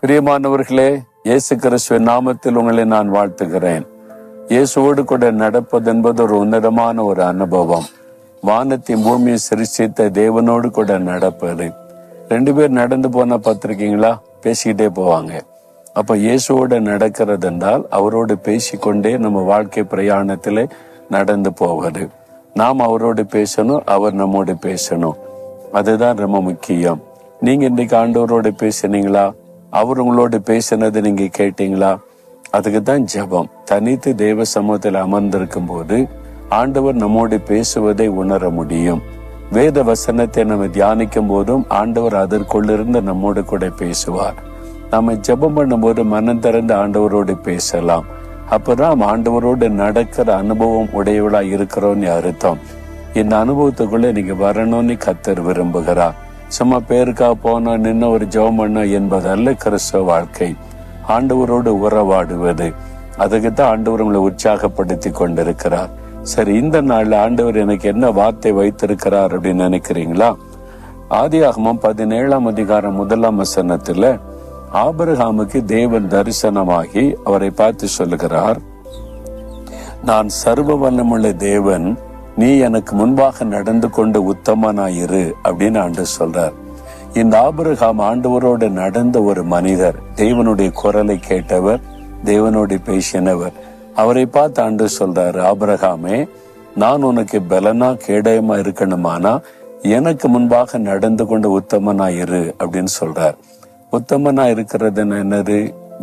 பிரியமானவர்களே, இயேசு கிறிஸ்துவின் நாமத்தில் உங்களை நான் வாழ்த்துகிறேன். இயேசுவோடு கூட நடப்பது என்பது ஒரு உன்னதமான ஒரு அனுபவம். வானத்தையும் பூமியை சிருஷ்டித்த தேவனோடு கூட நடப்பது. 2 பேர் நடந்து போனா பார்த்திருக்கீங்களா? பேசிக்கிட்டே போவாங்க. அப்ப இயேசுவோட நடக்கிறது என்றால் அவரோடு பேசிக்கொண்டே நம்ம வாழ்க்கை பிரயாணத்திலே நடந்து போவது. நாம் அவரோடு பேசணும், அவர் நம்மோடு பேசணும். அதுதான் ரொம்ப முக்கியம். நீங்க இன்னைக்கு ஆண்டவரோடு பேசினீங்களா? அவர் உங்களோடு பேசினதை நீங்க கேட்டீங்களா? அதுக்கு தான் ஜெபம். தனித்து தேவ சமூகத்தில் அமர்ந்திருக்கும் போது ஆண்டவர் நம்மோடு பேசுவதை உணர முடியும். வேத வசனத்தை நம்ம தியானிக்கும் போதும் ஆண்டவர் அதற்குள்ளிருந்து நம்மோடு கூட பேசுவார். நம்ம ஜெபம் பண்ணும்போது மனம் திறந்து ஆண்டவரோடு பேசலாம். அப்பதான் ஆண்டவரோடு நடக்கிற அனுபவம் உடையவளா இருக்கிறோம்னு அர்த்தம். இந்த அனுபவத்துக்குள்ள நீங்க வரணும்னு கர்த்தர் விரும்புகிறார். சும்மா பேருக்கா போனோம், நின்று ஒரு ஜெபம் பண்ணோம் என்பதல்ல கிறிஸ்தவ வாழ்க்கை. ஆண்டவரோடு உறவாடுவது. அதுக்குத்தான் ஆண்டவர் உங்களை உற்சாகப்படுத்தி கொண்டிருக்கிறார். சரி, இந்த நாள்ல ஆண்டவர் எனக்கு என்ன வார்த்தை வைத்திருக்கிறார் அப்படின்னு நினைக்கிறீங்களா? ஆதியாகமம் 17ஆம் அதிகாரம் 1ஆம் வசனத்துல ஆபிரகாமுக்கு தேவன் தரிசனமாகி அவரை பார்த்து சொல்லுகிறார், நான் சர்வ வல்லமுள்ள தேவன், நீ எனக்கு முன்பாக நடந்து கொண்டு உத்தமனாயிரு அப்படின்னு ஆண்டவர் சொல்றார். இந்த ஆபிரகாம் ஆண்டவரோடு நடந்த ஒரு மனிதர், தேவனுடைய குரலை கேட்டவர், தேவனோடு பேசினவர். அவரை பார்த்து ஆண்டவர் சொல்றாரு, ஆபிரகாமே, நான் உனக்கு பலனா கேடயமா இருக்கணுமானா எனக்கு முன்பாக நடந்து கொண்டு உத்தமனாயிரு அப்படின்னு சொல்றார். உத்தமனா இருக்கிறது என்னது?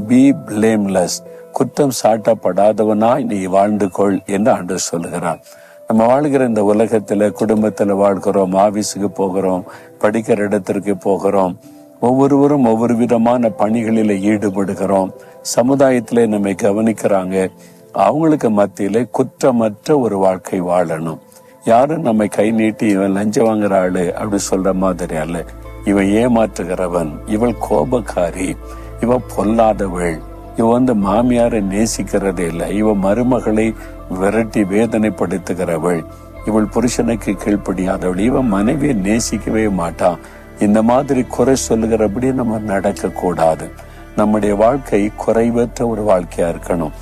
பி பிளேம்லெஸ், குற்றம் சாட்டப்படாதவனாய் நீ வாழ்ந்து கொள் என்று ஆண்டவர் சொல்லுகிறான். நம்ம வாழ்கிற இந்த உலகத்துல, குடும்பத்துல வாழ்கிறோம், ஆபீஸுக்கு போகிறோம், படிக்கிற இடத்திற்கு போகிறோம். ஒவ்வொருவரும் ஒவ்வொரு விதமான பணிகளில ஈடுபடுகிறோம். சமுதாயத்திலே நம்மை கவனிக்கிறாங்க. அவங்களுக்கு மத்தியில குற்றமற்ற ஒரு வாழ்க்கை வாழணும். யாரும் நம்மை கை நீட்டி இவன் லஞ்சம் வாங்குற ஆளு அப்படி சொல்ற மாதிரி அல்ல. இவன் ஏமாற்றுகிறவன், இவள் கோபக்காரி, இவ பொல்லாதவள், இவன் மாமியாரை நேசிக்கிறதே இல்லை, இவன் மருமகளை விரட்டி வேதனைப்படுத்துகிறவள், இவள் புருஷனுக்கு கீழ்ப்படியாதவள், இவன் மனைவியை நேசிக்கவே மாட்டான். இந்த மாதிரி குறை சொல்லுகிறபடி நம்ம நடக்க கூடாது. நம்முடைய வாழ்க்கை குறைவற்ற ஒரு வாழ்க்கையா இருக்கணும்.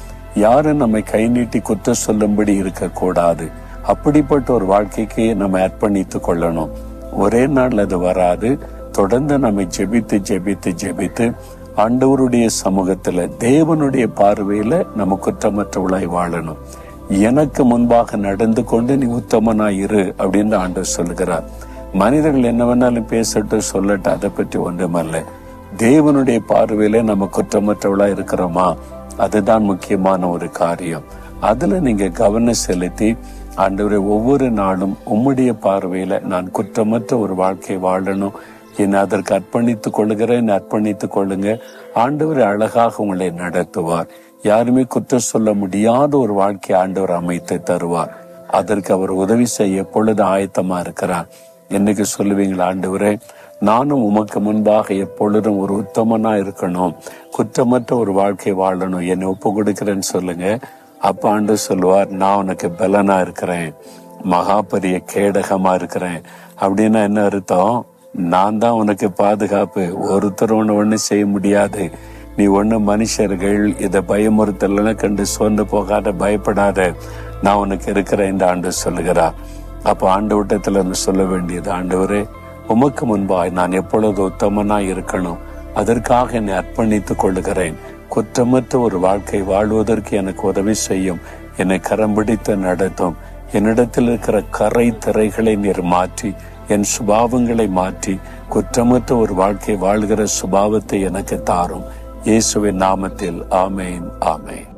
யாரும் நம்மை கை நீட்டி குற்ற சொல்லும்படி இருக்க கூடாது. அப்படிப்பட்ட ஒரு வாழ்க்கைக்கு நம்ம அர்ப்பணித்து கொள்ளணும். ஒரே நாள் அது வராது. தொடர்ந்து நம்ம ஜெபித்து ஜெபித்து ஜெபித்து ஆண்டவருடைய சமூகத்துல, தேவனுடைய பார்வையில நம்ம குற்றமற்றவளாய் வாழணும். எனக்கு முன்பாக நடந்து கொண்டு நீ உத்தமனாயிரு அப்படின்னு ஆண்டவர் சொல்லுகிறார். மனிதர்கள் என்ன வேணாலும் பேசட்டும், சொல்லட்டும், அதை பற்றி ஒன்றுமல்ல. தேவனுடைய பார்வையில நம்ம குற்றமற்றவளா இருக்கிறோமா? அதுதான் முக்கியமான ஒரு காரியம். அதுல நீங்க கவனம் செலுத்தி, ஆண்டவரை, ஒவ்வொரு நாளும் உம்முடைய பார்வையில நான் குற்றமற்ற ஒரு வாழ்க்கை வாழணும், என்னை அதற்கு அர்ப்பணித்துக் கொள்ளுகிறேன், அர்ப்பணித்துக் கொள்ளுங்க. ஆண்டவர் அழகாக உங்களை நடத்துவார். யாருமே குற்றம் சொல்ல முடியாத ஒரு வாழ்க்கை ஆண்டவர் அமைத்து தருவார். அதற்கு அவர் உதவி செய்ய எப்பொழுது ஆயத்தமா இருக்கிறார். என்னைக்கு சொல்லுவீங்களா, ஆண்டவரே, நானும் உமக்கு முன்பாக எப்பொழுதும் ஒரு உத்தமனா இருக்கணும், குற்றமற்ற ஒரு வாழ்க்கை வாழணும், என்னை ஒப்பு கொடுக்கிறேன்னு சொல்லுங்க. அப்ப ஆண்டவர் சொல்லுவார், நான் உனக்கு பலனா இருக்கிறேன், மகா பெரிய கேடகமா இருக்கிறேன். அப்படின்னா என்ன அர்த்தம்? நான் தான் உனக்கு பாதுகாப்பு. ஒருத்தர் ஒண்ணு செய்ய முடியாது. நீ மனுஷர்கள் இதை பயமுறுத்தல கண்டு சோர்ந்து போகாத, பயப்படாத, நான் உனக்கு இருக்கிறேன் என்று ஆண்டவர் சொல்லுகிறார். அப்ப ஆண்டவரிடத்துல சொல்ல வேண்டியது, ஆண்டவரே, உமக்கு முன்பாய் நான் எப்பொழுது உத்தமனா இருக்கணும், அதற்காக என்னை அர்ப்பணித்துக் கொள்ளுகிறேன். குற்றமற்ற ஒரு வாழ்க்கை வாழ்வதற்கு எனக்கு உதவி செய்யும். என்னை கரம் பிடித்து நடத்தும். என்னிடத்தில் இருக்கிற கரை திரைகளை நீர் மாற்றி, என் சுபாவங்களை மாற்றி, குற்றமற்ற ஒரு வாழ்க்கை வாழ்கிற சுபாவத்தை எனக்கு தாரும். இயேசுவின் நாமத்தில் ஆமேன், ஆமேன்.